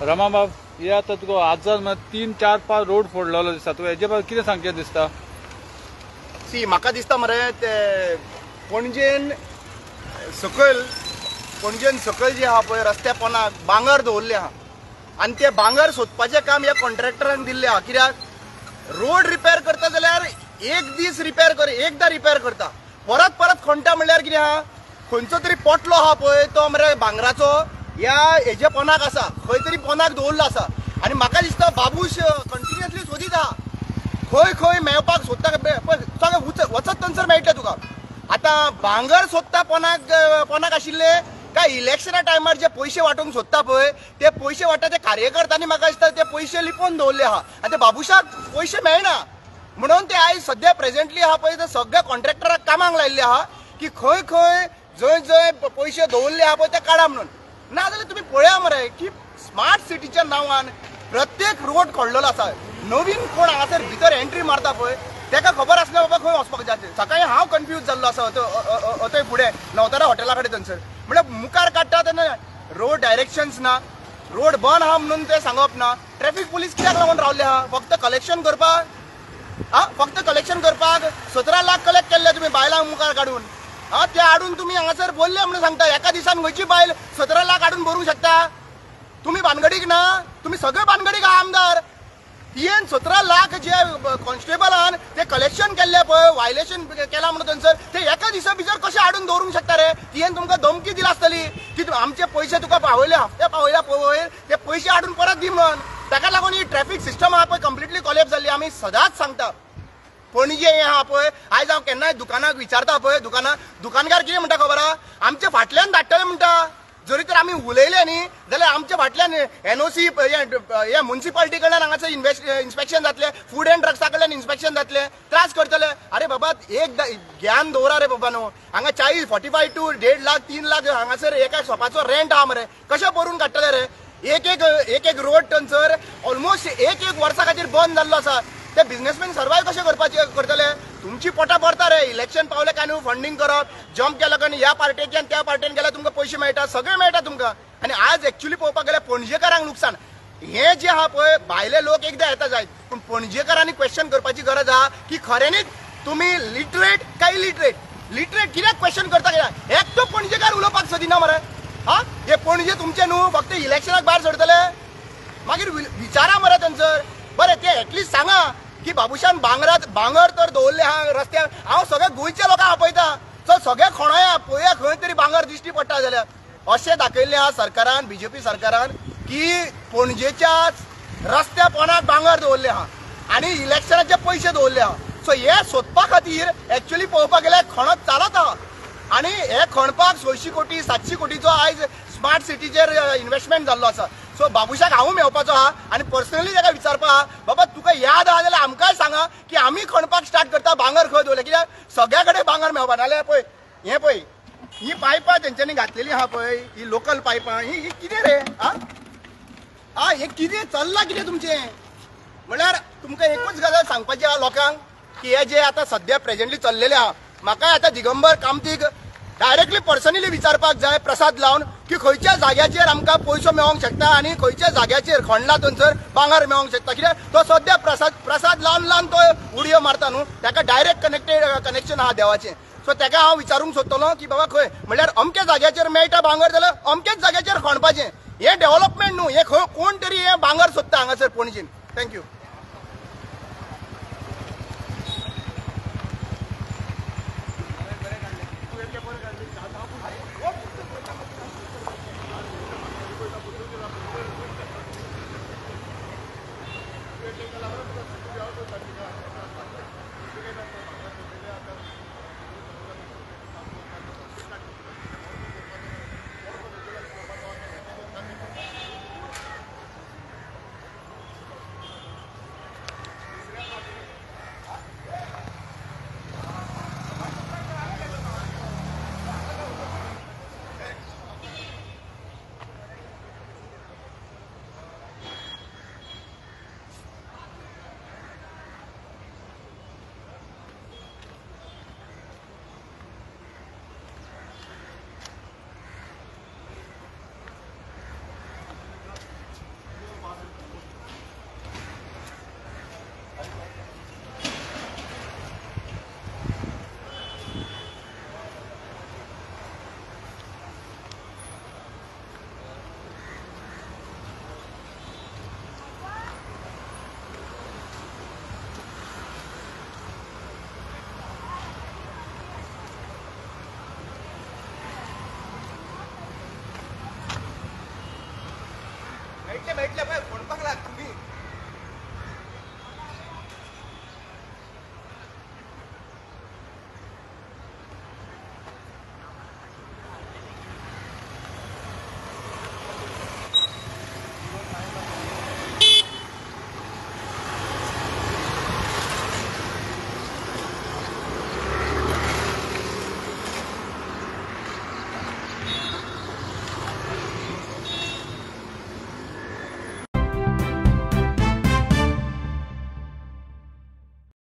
रमाबाब हे आता तुका आज 3-4-5 रोड फोडलेलो दिसता, तुका हेजे बाबतीत कितें सांगचें दिसता? म्हाका दिसता मरे ते पणजेन सकयल जे आहा पळय रस्त्या पोंदाक भांगर दवरले आहा आनी ते भांगर सोदपाचें काम ह्या कॉन्ट्रॅक्टरान दिल्लें आहा. कित्याक रोड रिपेर करता जाल्यार एक दीस रिपेर कर, एकदां रिपेर करता, परत परत खणटा म्हणल्यार कितें आहा, खंयचो तरी पोटलो आहा पळय तो मरे भांगराचो ह्या हेजे पोंदाक आसा, खंय तरी पोंदाक दवरलो आसा. आनी म्हाका दिसता बाबूश कंटिन्युअसली सोदीत आहा, खंय खंय मेळपाक सोदता सगळें वचत थंयसर मेळटलें तुका. आतां भांगर सोदता पोंदाक आशिल्ले काय इलेक्शना टायमार जे पयशे वांटूंक सोदता पळय ते पयशे वांटता ते कार्यकर्त्यांनी म्हाका दिसता ते पयशे लिपोवन दवरले आहा आनी ते बाबुशाक पयशे मेळना म्हणून ते आयज सद्या प्रेझेंटली आहा पळय ते सगळ्या कॉन्ट्रॅक्टराक कामाक लायिल्ले आहा की खंय खंय जंय पयशे दवरले आहा पळय ते काडा म्हणून. नाजाल्यार तुमी पळया मरे की स्मार्ट सिटीच्या नांवान प्रत्येक रोड खोडलेलो आसा. नवीन कोण हांगासर भितर एंट्री मारता पळय तेका खबर आसना बाबा खंय वचपाक जाय. सकाळी हांव कन्फ्यूज जाल्लो आसा अथंय फुडें नवतारा हॉटेला कडेन थंयसर म्हणजे मुखार काडटा तेन्ना रोड डायरेक्शन्स ना, रोड बंद आहा म्हणून ते सांगप ना. ट्रॅफिक पुलीस कित्याक लागून रावले आहा? फक्त कलेक्शन करपाक. फक्त कलेक्शन करपाक 17 लाख कलेक्ट केल्ले तुमी बायलांक मुखार काडून. ते हाडून तुमी हांगासर बोल्ले म्हणून सांगता एका दिसान खंयची बायल 17 लाख हाडून भरूंक शकता? तुमी भानगडीक ना, तुमी सगळे भानगडीक आहा आमदार. 17 लाख जे कॉन्स्टेबलान ते कलेक्शन केल्ले पळय वायलेशन केला म्हणून थंयसर ते एका दिसा भितर कशें हाडून दवरूंक शकता रे? तुमकां धमकी दिला आसतली की आमचे पयशे तुका पावयले हफ्ते पावयल्या पळय ते पयशे हाडून परत दी म्हणून. ताका लागून ही ट्रॅफिक सिस्टम आहा पळय कंप्लिटली कॉलेप्स जाल्ली. आमी सदांच सांगता पणजे हें आहा पळय आयज हांव केन्नाय दुकानाक विचारता पळय दुकानकार कितें म्हणटा खबर आहा? आमचे फाटल्यान धाडटले म्हणटा. जरी तर आमी उलयले न्ही जाल्यार आमच्या फाटल्यान एनओसी हे म्युनिसिपालिटी कडल्यान हांगासर इन्स्पेक्शन जातले, फूड एंड ड्रग्सा कडल्यान इन्स्पेक्शन जातले, त्रास करतले. अरे बाबा एक ज्ञान दवरा रे बाबा न्हू. हांगा 45 to 1.5 लाख 3 लाख हांगासर एका शॉपाचो रेंट आहा मरे. कशें भरून काडटले रे? एक रोड थंयसर ऑलमोस्ट एक वर्सा खातीर बंद जाल्लो आसा. ते बिझनेसमॅन सर्वायव कशें करतले? तुमची पोटां भरता रे. इलेक्शन पावले काय न्हू फंडींग करप, जम्प केलं काय ह्या पार्टेच्यान त्या पार्टेन गेल्यार तुमकां पयशे मेळटा, सगळे मेळटा तुमकां. आनी आज एक्चुअली पळोवपाक गेल्यार पणजेकारांक नुकसान. हे जे आहा पळय भायले लोक एकदां येता जायत पूण पणजेकारांनी क्वेश्चन करपाची गरज आहा की खऱ्यांनीच तुमी लिटरेट काय लिटरेट कित्याक क्वेश्चन करता कित्याक? एकटो पणजेकार उलोवपाक सोदिना मरे. हे पणजे तुमचे न्हू फक्त इलेक्शनाक भायर सोडतले? मागीर विचारा मरे थंयसर. बरें ते एटलिस्ट सांगा की बाबुशान भांगर तर दवरले आहा रस्त्यार. हांव सगळ्या गोंयच्या लोकांक आपयता सगळे खणया पळया खंय तरी भांगर दिश्टी पडटा जाल्यार. अशें दाखयल्लें आहा सरकारान, बीजेपी सरकारान की पणजेच्याच रस्त्या पोंदाक भांगर दवरले आहा आनी इलेक्शनाचे पयशे दवरले आहा. सो हे सोदपा खातीर एक्चुअली पळोवपाक गेल्यार खणत चालत आहा आनी हे खणपाक 600 कोटी 700 कोटीचो आयज स्मार्ट सिटीचेर इन्व्हेस्टमेंट जाल्लो आसा. सो बाबुशाक हांव मेळपाचो आहा आनी पर्सनली ताका विचारपा आहा बाबा तुका याद आहा जाल्यार आमकांय सांगा की आमी खणपाक स्टार्ट करता भांगर खंय दवरले. कित्याक सगळ्या कडेन भांगर मेळपा नाल्यार पळय हें पळय ही पायपां तेंच्यांनी घातलेली आहा पळय ही लोकल पायपां ही कितें रे? हे कितें चल्लां कितें तुमचें? म्हळ्यार तुमकां एकूच गजाल सांगपाची आहा लोकांक की हे जे आतां सद्या प्रेझेंटली चल्लेले आहा म्हाका आतां दिगंबर कामतीक डायरेक्टली पर्सनली विचारपाक जाय प्रसाद लावन की खंयच्या जाग्याचेर आमकां पयसो मेळोंक शकता आनी खंयच्या जाग्याचेर खणला थंयसर भांगर मेळोंक शकता. कित्याक तो सद्या प्रसाद लावन तो उडयो मारता न्हू ताका डायरेक्ट कनेक्शन आहा देवाचें. सो ताका हांव विचारूंक सोदतलो की बाबा खंय म्हणल्यार अमक्या जाग्याचेर मेळटा भांगर जाल्यार अमकेच जाग्याचेर खणपाचें. हे डेव्हलपमेंट न्हू. हे खंय कोण तरी हे भांगर सोदता हांगासर पणजेन. थँक्यू. मेळटले पळय